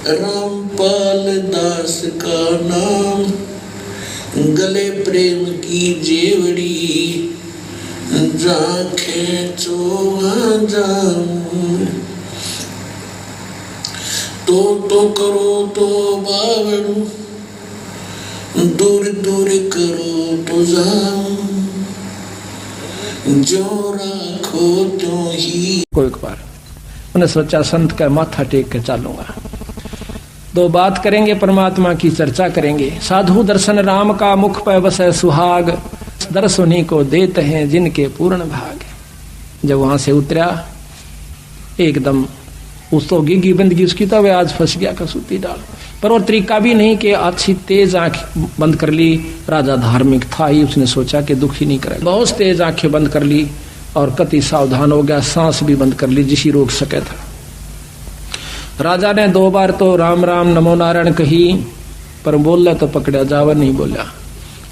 रामपाल दास का नाम, गले प्रेम की जेवड़ी, जहाँ खेचो वहाँ जाऊं। तो करो तो बावड़ू, दूर दूर करो तो जाऊं, जो राखो तो ही। कोई एक बार मैंने सोचा संत का माथा टेक के चलूंगा, दो बात करेंगे, परमात्मा की चर्चा करेंगे। साधु दर्शन राम का, मुख पर बसे सुहाग, दर्श उन्हीं को देते हैं जिनके पूर्ण भाग। जब वहां से उतरा एकदम उस तो गिगी बंदगी उसकी, तब आज फंस गया कसूती डाल पर। और तरीका भी नहीं कि अच्छी तेज आंख बंद कर ली। राजा धार्मिक था ही, उसने सोचा कि दुखी नहीं करे, बहुत तेज आंखें बंद कर ली और कति सावधान हो गया, सांस भी बंद कर ली जिसी रोक सके था। राजा ने 2 बार तो राम राम नमो नारायण कही, पर बोला तो पकड़ा जावा, नहीं बोला।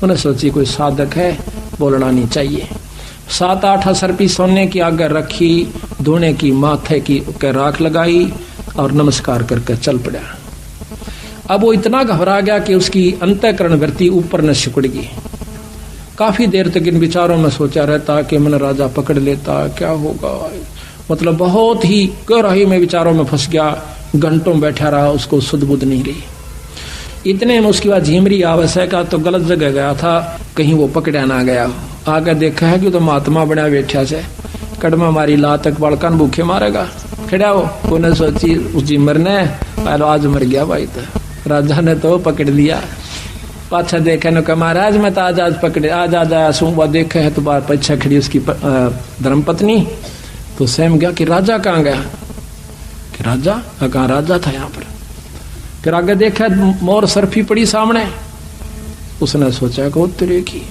उन्हें सोची कोई साधक है, बोलना नहीं चाहिए। 7-8 असरपी सोने की आगे रखी, धोने की माथे की के राख लगाई और नमस्कार करके चल पड़ा। अब वो इतना घबरा गया कि उसकी अंतःकरण वृत्ति ऊपर न सिकुड़ गई। काफी देर तक इन विचारों में सोचा रहता कि मन राजा पकड़ लेता, क्या होगा। मतलब बहुत ही गहराई में विचारों में फंस गया, घंटों बैठा रहा, उसको सुध बुध नहीं रही। इतने में उसके बाद झिमरी आवश्यक तो गलत जगह गया था, कहीं वो पकड़ा ना गया। आगे देखा है कि तो महात्मा बना बैठा से, कड़मा मारी ला तक बालकान भूखे मारेगा। खड़ा हो कोने सोची उस झिमर ने पहले आज मर गया भाई। तो राजा ने तो पकड़ लिया, पाछा देखे न कहा महाराज मैं तो आज पकड़े, आज आया सुबह देखे है तो बार पीछे खड़ी उसकी धर्मपत्नी। तो सहम गया कि राजा कहाँ गया, कि राजा कहाँ, राजा था यहाँ पर। फिर आगे देखा मोर सरफी पड़ी सामने, उसने सोचा कि तेरे की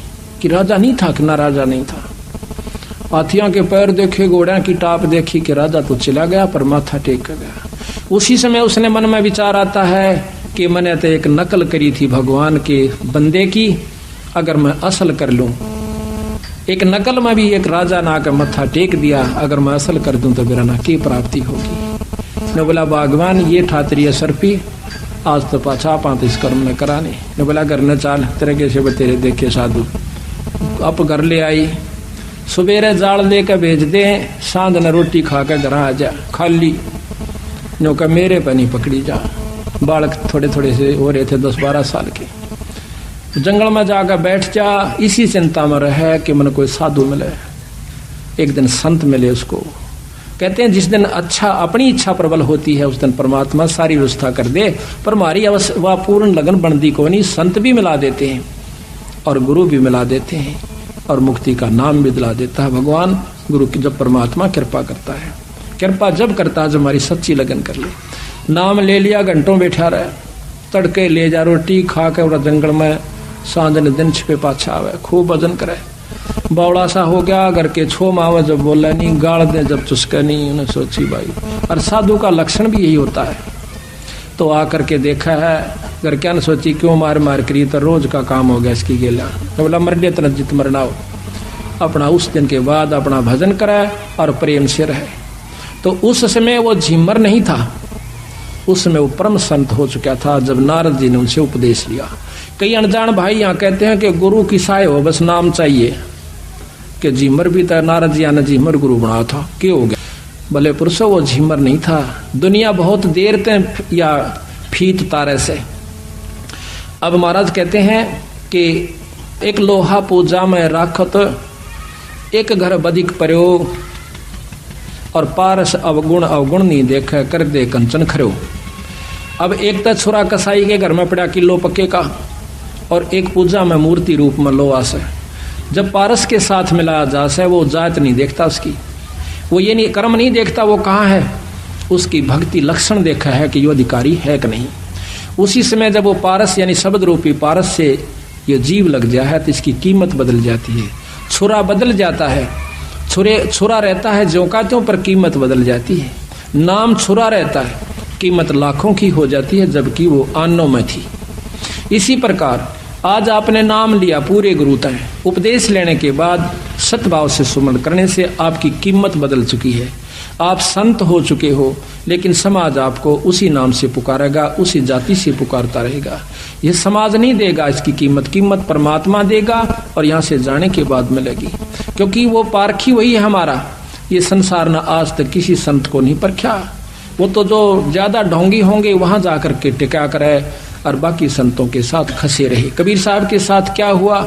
कि राजा नहीं था, कि ना राजा नहीं था। हाथियों के पैर देखे, घोड़ियों की टाप देखी कि राजा तो चला गया, पर माथा टेक कर गया। उसी समय उसने मन में विचार आता है कि मैंने तो एक नकल करी थी भगवान के बंदे की, अगर मैं असल कर लूं, एक नकल में भी एक राजा ना कर मत्था टेक दिया, अगर मैं असल कर दूं तो मेरा ना की प्राप्ति होगी। ने बोला भगवान ये ठातरी है सरपी, आज तो पाछा पात इस कर्म में कराने। ने बोला घर न चाल, तेरे कैसे बतेरे देखे साधु। अब घर ले आई, सुबेरे जाल लेकर भेज दे, सांझ न रोटी खा कर घर आ जा, खाली नो का मेरे पर नहीं पकड़ी जा। बालक थोड़े थोड़े से हो रहे थे, 10-12 साल के। जंगल में जाकर बैठ जा, इसी चिंता में रहे कि मन कोई साधु मिले, एक दिन संत मिले उसको। कहते हैं जिस दिन अच्छा अपनी इच्छा प्रबल होती है उस दिन परमात्मा सारी व्यवस्था कर दे, पर हमारी वह पूर्ण लगन बनती को नहीं। संत भी मिला देते हैं और गुरु भी मिला देते हैं और मुक्ति का नाम भी दिला देता है भगवान। गुरु की जब परमात्मा कृपा करता है, कृपा जब करता है जब हमारी सच्ची लगन कर ले। नाम ले लिया, घंटों बैठा रहे, तड़के ले जा रोटी खा के और जंगल में सांझ ने दिन छिपे पाछा आवे, खूब भजन करे। बावड़ा सा हो गया, घर के छो मावे जब बोला नहीं, गाड़ दे जब चुसके नहीं। उन्हें सोची भाई, और साधु का लक्षण भी यही होता है। तो आकर के देखा है, घर क्या न सोची क्यों मार मार करी, तो रोज का काम हो गया इसकी गेला। तो बोला मर ले जित मरना हो, अपना उस दिन के बाद अपना भजन करे और प्रेम से रहे। तो उस समय वो झिमर नहीं था, उस समय वो परम संत हो चुका था जब नारद जी ने उनसे उपदेश लिया। कई अनजान भाई यहाँ कहते हैं कि गुरु की सहाय हो, बस नाम चाहिए। कि झिमर भी था, नारद जी ने झिमर गुरु बनाया था, क्या हो गया। भले पुरुषों वो झिमर नहीं था, दुनिया बहुत देर तक या फीत तारे से। अब महाराज कहते हैं कि एक लोहा पूजा में राखत, एक घर बधिक प्रयोग, और पारस अवगुण अवगुण नहीं देखे, कर दे कंचन खरो। अब एक तो छुरा कसाई के घर में पड़ा किलो पक्के का, और एक पूजा में मूर्ति रूप में लोहा से। जब पारस के साथ मिलाया जा से, वो जात नहीं देखता उसकी, वो ये नहीं कर्म नहीं देखता वो कहाँ है, उसकी भक्ति लक्षण देखा है कि ये अधिकारी है कि नहीं। उसी समय जब वो पारस यानी शब्द रूपी पारस से ये जीव लग जाए है तो इसकी कीमत बदल जाती है, छुरा बदल जाता है। छुरा रहता है ज्यों का त्यों, पर कीमत बदल जाती है। नाम छुरा रहता है, कीमत लाखों की हो जाती है, जबकि वो आनों में थी। इसी प्रकार आज आपने नाम लिया पूरे गुरु तय, उपदेश लेने के बाद सतभाव से सुमरण करने से आपकी कीमत बदल चुकी है। आप संत हो चुके हो, लेकिन समाज आपको उसी नाम से पुकारेगा, उसी जाति से पुकारता रहेगा। यह समाज नहीं देगा इसकी कीमत परमात्मा देगा, और यहां से जाने के बाद मिलेगी, क्योंकि वो पारखी वही है हमारा। ये संसार ने आज तक किसी संत को नहीं परखा। वो तो जो ज्यादा ढोंगी होंगे वहां जाकर के टिका करे, और बाकी संतों के साथ खसे रहे। कबीर साहब के साथ क्या हुआ,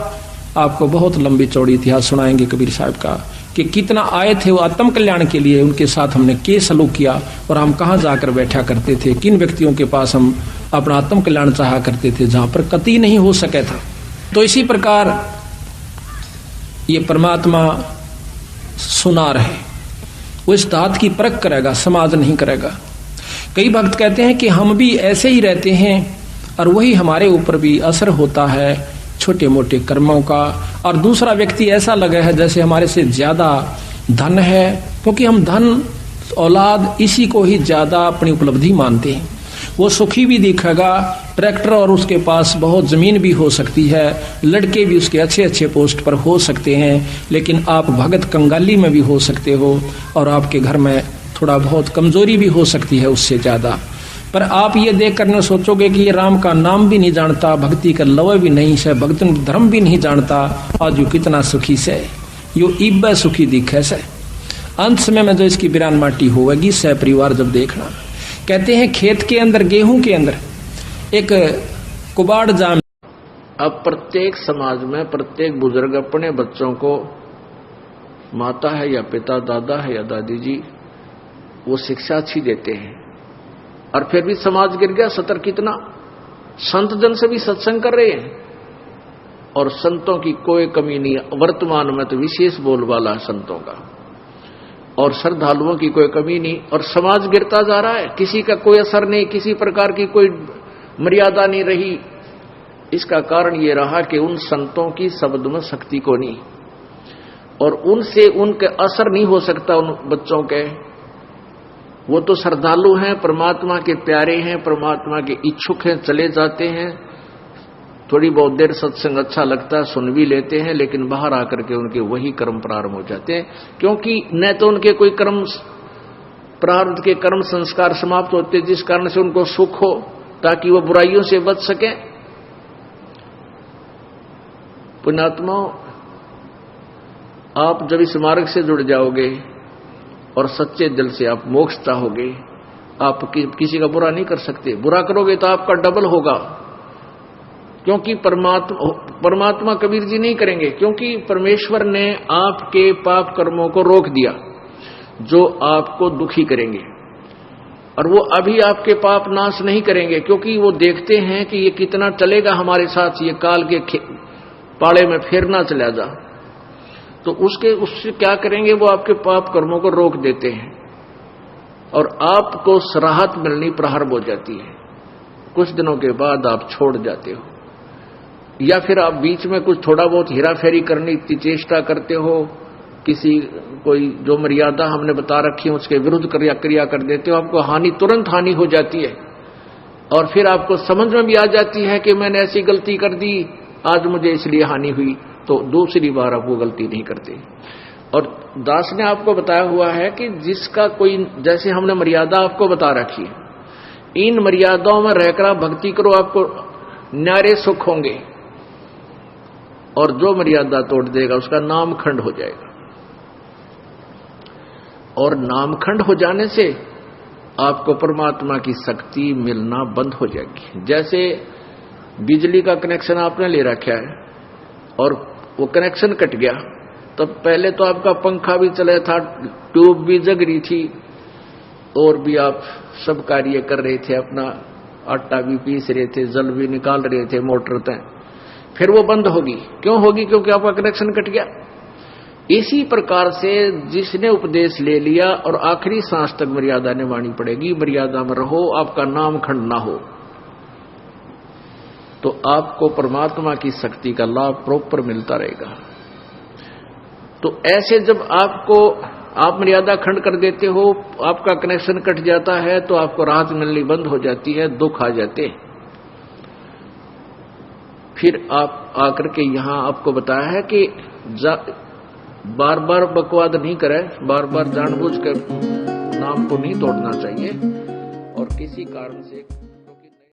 आपको बहुत लंबी चौड़ी इतिहास सुनाएंगे कबीर साहब का, कि कितना आए थे वो आत्म कल्याण के लिए, उनके साथ हमने क्या सलूक किया, और हम कहाँ जाकर बैठा करते थे, किन व्यक्तियों के पास हम अपना आत्म कल्याण चाहा करते थे, जहां पर कतई नहीं हो सके था। तो इसी प्रकार ये परमात्मा सुनार है, वो इस धात की परख करेगा, समाज नहीं करेगा। कई भक्त कहते हैं कि हम भी ऐसे ही रहते हैं और वही हमारे ऊपर भी असर होता है छोटे मोटे कर्मों का, और दूसरा व्यक्ति ऐसा लगा है जैसे हमारे से ज्यादा धन है, क्योंकि हम धन औलाद इसी को ही ज्यादा अपनी उपलब्धि मानते हैं। वो सुखी भी दिखेगा, ट्रैक्टर और उसके पास बहुत जमीन भी हो सकती है, लड़के भी उसके अच्छे अच्छे पोस्ट पर हो सकते हैं, लेकिन आप भगत कंगाली में भी हो सकते हो, और आपके घर में थोड़ा बहुत कमजोरी भी हो सकती है उससे ज्यादा। पर आप ये देख कर न सोचोगे कि ये राम का नाम भी नहीं जानता, भक्ति का लव भी नहीं से, भक्त धर्म भी नहीं जानता, आज यू कितना सुखी से, यो इब्बे सुखी दिखे से। अंत समय में जो इसकी बिरान माटी होगी सह परिवार जब देखना। कहते हैं खेत के अंदर, गेहूं के अंदर एक कुबाड़ जाम। अब प्रत्येक समाज में प्रत्येक बुजुर्ग अपने बच्चों को, माता है या पिता, दादा है या दादी जी, वो शिक्षा अच्छी देते हैं, और फिर भी समाज गिर गया। सतर कितना संत जन से भी सत्संग कर रहे हैं, और संतों की कोई कमी नहीं। वर्तमान में तो विशेष बोलबाला है संतों का, और श्रद्धालुओं की कोई कमी नहीं, और समाज गिरता जा रहा है। किसी का कोई असर नहीं, किसी प्रकार की कोई मर्यादा नहीं रही। इसका कारण ये रहा कि उन संतों की शब्द में शक्ति को नहीं, और उनसे उनके असर नहीं हो सकता उन बच्चों के। वो तो श्रद्धालु हैं, परमात्मा के प्यारे हैं, परमात्मा के इच्छुक हैं, चले जाते हैं, थोड़ी बहुत देर सत्संग अच्छा लगता है, सुन भी लेते हैं, लेकिन बाहर आकर के उनके वही कर्म प्रारंभ हो जाते हैं, क्योंकि न तो उनके कोई कर्म प्रारब्ध के कर्म संस्कार समाप्त होते जिस कारण से उनको सुख हो, ताकि वो बुराइयों से बच सके। पुण्यात्मा, आप जब इस मार्ग से जुड़ जाओगे और सच्चे दिल से आप मोक्ष चाहोगे, आप किसी का बुरा नहीं कर सकते। बुरा करोगे तो आपका डबल होगा, क्योंकि परमात्मा कबीर जी नहीं करेंगे, क्योंकि परमेश्वर ने आपके पाप कर्मों को रोक दिया जो आपको दुखी करेंगे, और वो अभी आपके पाप नाश नहीं करेंगे, क्योंकि वो देखते हैं कि ये कितना चलेगा हमारे साथ, ये काल के पाड़े में फिर ना चला जा। तो उससे क्या करेंगे, वो आपके पाप कर्मों को रोक देते हैं, और आपको राहत मिलनी प्रारंभ हो जाती है। कुछ दिनों के बाद आप छोड़ जाते हो, या फिर आप बीच में कुछ थोड़ा बहुत हेरा फेरी करने की चेष्टा करते हो, किसी कोई जो मर्यादा हमने बता रखी है उसके विरुद्ध क्रिया कर देते हो, आपको हानि, तुरंत हानि हो जाती है, और फिर आपको समझ में भी आ जाती है कि मैंने ऐसी गलती कर दी, आज मुझे इसलिए हानि हुई, तो दूसरी बार आप वो गलती नहीं करते। और दास ने आपको बताया हुआ है कि जिसका कोई, जैसे हमने मर्यादा आपको बता रखी है, इन मर्यादाओं में रहकर आप भक्ति करो, आपको न्यारे सुख होंगे, और जो मर्यादा तोड़ देगा उसका नामखंड हो जाएगा, और नामखंड हो जाने से आपको परमात्मा की शक्ति मिलना बंद हो जाएगी। जैसे बिजली का कनेक्शन आपने ले रखा है और वो कनेक्शन कट गया, तब पहले तो आपका पंखा भी चला था, ट्यूब भी जग रही थी, और भी आप सब कार्य कर रहे थे, अपना आटा भी पीस रहे थे, जल भी निकाल रहे थे मोटर तक, फिर वो बंद होगी। क्यों होगी? क्योंकि आपका कनेक्शन कट गया। इसी प्रकार से जिसने उपदेश ले लिया और आखिरी सांस तक मर्यादा निभानी पड़ेगी, मर्यादा में रहो, आपका नाम खंड ना हो, तो आपको परमात्मा की शक्ति का लाभ प्रॉपर मिलता रहेगा। तो ऐसे जब आप मर्यादा खंड कर देते हो, आपका कनेक्शन कट जाता है, तो आपको राहत मिलनी बंद हो जाती है, दुख आ जाते। फिर आप आकर के यहां आपको बताया है कि बार बार बकवाद नहीं करे, बार बार जानबूझ कर नाम को नहीं तोड़ना चाहिए और किसी कारण से